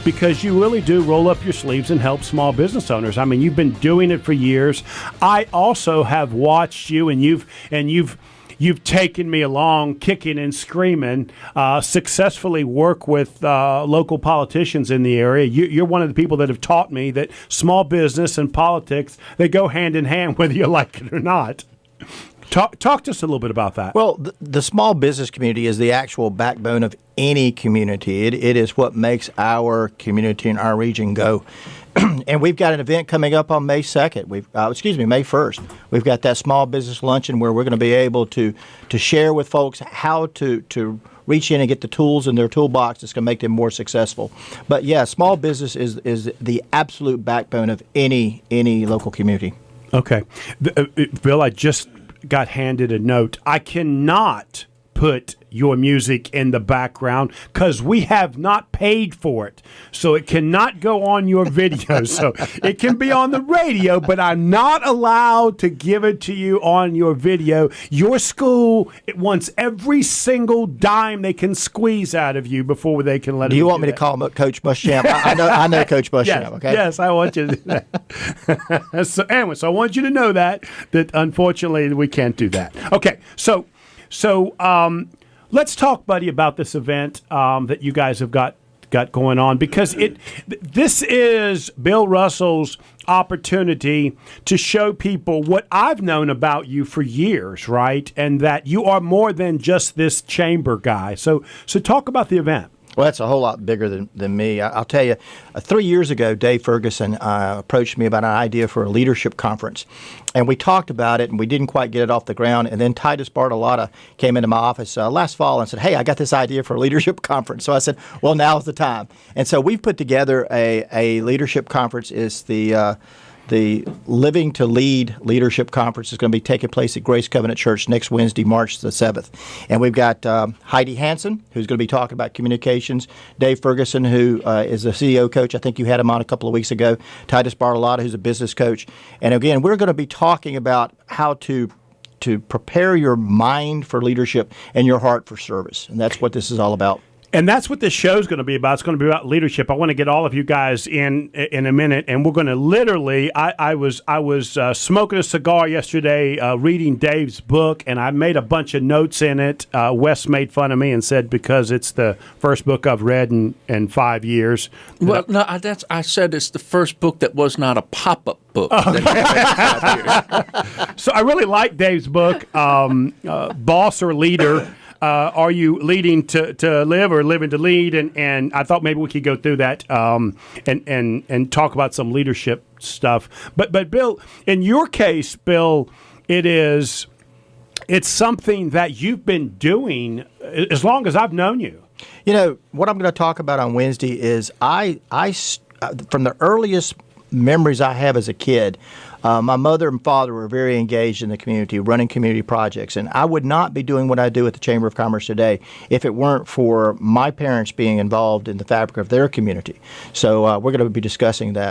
because you really do roll up your sleeves and help small business owners. I mean, you've been doing it for years. I also have watched you, and you've taken me along, kicking and screaming, successfully work with local politicians in the area. You're one of the people that have taught me that small business and politics, they go hand in hand, whether you like it or not. Talk to us a little bit about that. Well, the small business community is the actual backbone of any community. It is what makes our community and our region go. And we've got an event coming up on May 2nd. May 1st. We've got that small business luncheon where we're going to be able to share with folks how to reach in and get the tools in their toolbox that's going to make them more successful. But yeah, small business is the absolute backbone of any local community. Okay. Bill, I just got handed a note. I cannot put your music in the background because we have not paid for it. So it cannot go on your video. So it can be on the radio, but I'm not allowed to give it to you on your video. Your school, it wants every single dime they can squeeze out of you before they can let it. Do you want me to call him Coach Muschamp? I know Coach Muschamp, yes, okay? Yes, I want you to do that. So I want you to know that unfortunately we can't do that. Okay, so let's talk, buddy, about this event that you guys have got going on, because this is Bill Russell's opportunity to show people what I've known about you for years, right? And that you are more than just this chamber guy. So talk about the event. Well, that's a whole lot bigger than me. I'll tell you, 3 years ago, Dave Ferguson approached me about an idea for a leadership conference. And we talked about it, and we didn't quite get it off the ground. And then Titus Bartolotta came into my office last fall and said, hey, I got this idea for a leadership conference. So I said, well, now's the time. And so we've put together a leadership conference. It's the Living to Lead Leadership Conference is going to be taking place at Grace Covenant Church next Wednesday, March the 7th. And we've got Heidi Hansen, who's going to be talking about communications, Dave Ferguson, who is a CEO coach. I think you had him on a couple of weeks ago, Titus Bartolotta, who's a business coach. And again, we're going to be talking about how to prepare your mind for leadership and your heart for service. And that's what this is all about. And that's what this show is going to be about. It's going to be about leadership. I want to get all of you guys in a minute, and we're going to literally. I was smoking a cigar yesterday, reading Dave's book, and I made a bunch of notes in it. Wes made fun of me and said because it's the first book I've read in 5 years. Well, no, I said it's the first book that was not a pop-up book. So I really like Dave's book, Boss or Leader. Are you leading to live or living to lead? And I thought maybe we could go through that and talk about some leadership stuff. But Bill, in your case, Bill, it's something that you've been doing as long as I've known you. You know, what I'm going to talk about on Wednesday is I from the earliest memories I have as a kid, my mother and father were very engaged in the community, running community projects, and I would not be doing what I do at the Chamber of Commerce today if it weren't for my parents being involved in the fabric of their community. So we're going to be discussing that.